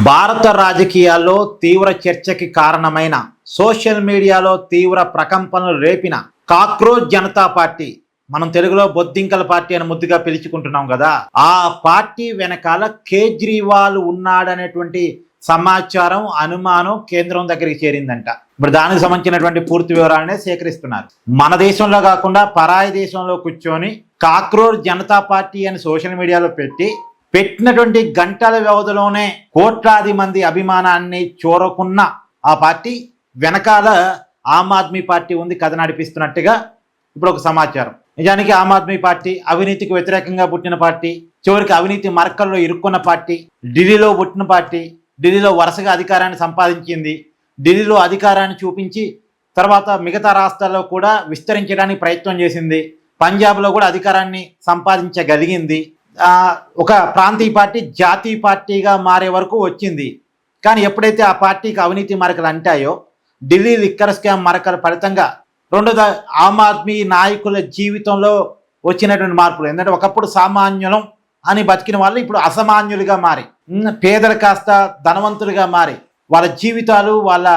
భారత రాజకీయాల్లో తీవ్ర చర్చకి కారణమైన సోషల్ మీడియాలో తీవ్ర ప్రకంపనలు రేపిన కాక్రోచ్ జనతా పార్టీ, మనం తెలుగులో బొద్దింకల పార్టీ అని ముద్దుగా పిలుచుకుంటున్నాం కదా, ఆ పార్టీ వెనకాల కేజ్రీవాల్ ఉన్నాడనేటువంటి సమాచారం, అనుమానం కేంద్రం దగ్గరికి చేరిందంట. ఇప్పుడు దానికి సంబంధించినటువంటి పూర్తి వివరాలనే సేకరిస్తున్నారు. మన దేశంలో కాకుండా పరాయి దేశంలో కూర్చొని కాక్రోచ్ జనతా పార్టీ అని సోషల్ మీడియాలో పెట్టినటువంటి గంటల వ్యవధిలోనే కోట్లాది మంది అభిమానాన్ని చూరకున్న ఆ పార్టీ వెనకాల ఆమ్ ఆద్మీ పార్టీ ఉంది, కథ నడిపిస్తున్నట్టుగా ఇప్పుడు ఒక సమాచారం. నిజానికి ఆమ్ ఆద్మీ పార్టీ అవినీతికి వ్యతిరేకంగా పుట్టిన పార్టీ, చివరికి అవినీతి మరకల్లో ఇరుక్కున్న పార్టీ, ఢిల్లీలో పుట్టిన పార్టీ, ఢిల్లీలో వరుసగా అధికారాన్ని సంపాదించింది, ఢిల్లీలో అధికారాన్ని చూపించి తర్వాత మిగతా రాష్ట్రాల్లో కూడా విస్తరించడానికి ప్రయత్నం చేసింది, పంజాబ్లో కూడా అధికారాన్ని సంపాదించగలిగింది, ఒక ప్రాంతీయ పార్టీ జాతీయ పార్టీగా మారే వరకు వచ్చింది. కానీ ఎప్పుడైతే ఆ పార్టీకి అవినీతి మరకలు అంటాయో, ఢిల్లీ లిక్కర్ స్కామ్ మరకల ఫలితంగా రెండోది ఆమ్ ఆద్మీ నాయకుల జీవితంలో వచ్చినటువంటి మార్పులు. ఎందుకంటే ఒకప్పుడు సామాన్యులం అని బతికిన వాళ్ళు ఇప్పుడు అసామాన్యులుగా మారి, పేదలు కాస్త ధనవంతులుగా మారి, వాళ్ళ జీవితాలు, వాళ్ళ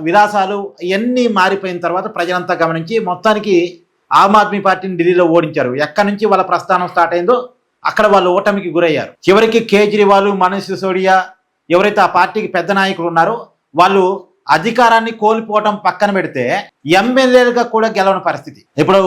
విలాసాలు ఇవన్నీ మారిపోయిన తర్వాత ప్రజలంతా గమనించి మొత్తానికి ఆమ్ ఆద్మీ పార్టీని ఢిల్లీలో ఓడించారు. ఎక్కడి నుంచి వాళ్ళ ప్రస్థానం స్టార్ట్ అయిందో అక్కడ వాళ్ళు ఓటమికి గురయ్యారు. చివరికి కేజ్రీవాల్, మనీష్ సిసోడియా ఎవరైతే ఆ పార్టీకి పెద్ద నాయకులు ఉన్నారో వాళ్ళు అధికారాన్ని కోల్పోవటం పక్కన పెడితే ఎమ్మెల్యేలుగా కూడా గెలవని పరిస్థితి. ఇప్పుడు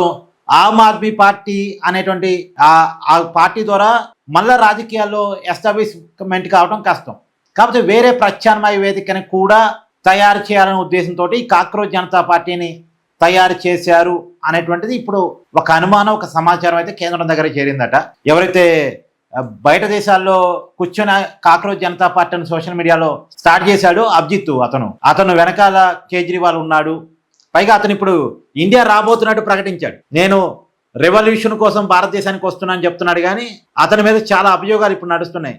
ఆమ్ ఆద్మీ పార్టీ అనేటువంటి ఆ పార్టీ ద్వారా మళ్ళా రాజకీయాల్లో ఎస్టాబ్లిష్మెంట్ కావడం కష్టం. కాకపోతే వేరే ప్రత్యామ్నాయ వేదికని కూడా తయారు చేయాలనే ఉద్దేశంతో కాక్రోచ్ జనతా పార్టీని తయారు చేశారు అనేటువంటిది ఇప్పుడు ఒక అనుమానం, ఒక సమాచారం అయితే కేంద్రం దగ్గర చేరిందట. ఎవరైతే బయట దేశాల్లో కూర్చొని కాక్రోచ్ జనతా పార్టీని సోషల్ మీడియాలో స్టార్ట్ చేశాడు అభిజిత్, అతను వెనకాల కేజ్రీవాల్ ఉన్నాడు. పైగా అతను ఇప్పుడు ఇండియా రాబోతున్నట్టు ప్రకటించాడు. నేను రెవల్యూషన్ కోసం భారతదేశానికి వస్తున్నానని చెప్తున్నాడు. కానీ అతని మీద చాలా అభియోగాలు ఇప్పుడు నడుస్తున్నాయి.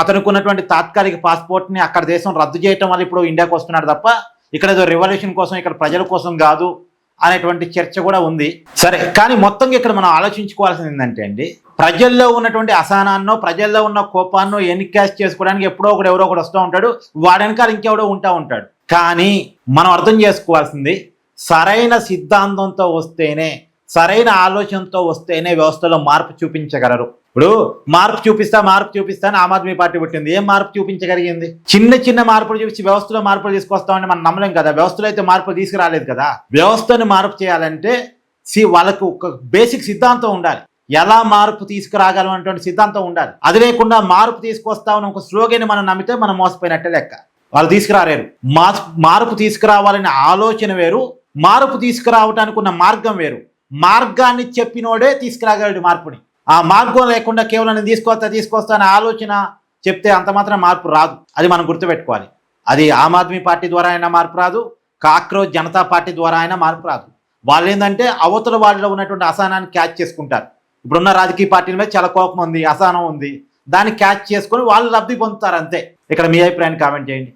అతనికి ఉన్నటువంటి తాత్కాలిక పాస్పోర్ట్ని అక్కడ దేశం రద్దు చేయటం వల్ల ఇప్పుడు ఇండియాకి వస్తున్నాడు తప్ప ఇక్కడ ఏదో రెవల్యూషన్ కోసం, ఇక్కడ ప్రజల కోసం కాదు అనేటువంటి చర్చ కూడా ఉంది. సరే, కానీ మొత్తంగా ఇక్కడ మనం ఆలోచించుకోవాల్సింది ఏంటంటే అండి, ప్రజల్లో ఉన్నటువంటి అసహనాన్నో, ప్రజల్లో ఉన్న కోపాన్నో ఎన్కాష్ చేసుకోవడానికి ఎవరో ఒకడు వస్తూ ఉంటాడు, వాడి వెనకాల ఇంకెవడో ఉంటాడు. కానీ మనం అర్థం చేసుకోవాల్సింది, సరైన సిద్ధాంతంతో వస్తేనే, సరైన ఆలోచనతో వస్తేనే వ్యవస్థలో మార్పు చూపించగలరు. ఇప్పుడు మార్పు చూపిస్తా అని ఆమ్ ఆద్మీ పార్టీ పుట్టింది. ఏం మార్పు చూపించగలిగింది? చిన్న మార్పులు చూపించి వ్యవస్థలో మార్పులు తీసుకొస్తామని మనం నమ్మలేం కదా. వ్యవస్థలో అయితే మార్పులు తీసుకురాలేదు కదా. వ్యవస్థను మార్పు చేయాలంటే వాళ్ళకు ఒక బేసిక్ సిద్ధాంతం ఉండాలి. ఎలా మార్పు తీసుకురాగలం అనేటువంటి సిద్ధాంతం ఉండాలి. అది లేకుండా మార్పు తీసుకొస్తామని ఒక స్లోగన్ మనం నమ్మితే మనం మోసపోయినట్టే లెక్క. వాళ్ళు తీసుకురాలేరు. మార్పు తీసుకురావాలనే ఆలోచన వేరు, మార్పు తీసుకురావటానికి ఉన్న మార్గం వేరు. మార్గాన్ని చెప్పినోడే తీసుకురాగలడు మార్పుని. ఆ మార్గం లేకుండా కేవలం నేను తీసుకొస్తా అనే ఆలోచన చెప్తే అంత మాత్రం మార్పు రాదు. అది మనం గుర్తుపెట్టుకోవాలి. అది ఆమ్ ఆద్మీ పార్టీ ద్వారా అయినా మార్పు రాదు, కాక్రోచ్ జనతా పార్టీ ద్వారా అయినా మార్పు రాదు. వాళ్ళు ఏంటంటే అవతల వాళ్ళలో ఉన్నటువంటి అసహనాన్ని క్యాచ్ చేసుకుంటారు. ఇప్పుడున్న రాజకీయ పార్టీల మీద చాలా కోపం ఉంది, అసహనం ఉంది, దాన్ని క్యాచ్ చేసుకొని వాళ్ళు లబ్ధి పొందుతారు అంతే. ఇక్కడ మీ అభిప్రాయాన్ని కామెంట్ చేయండి.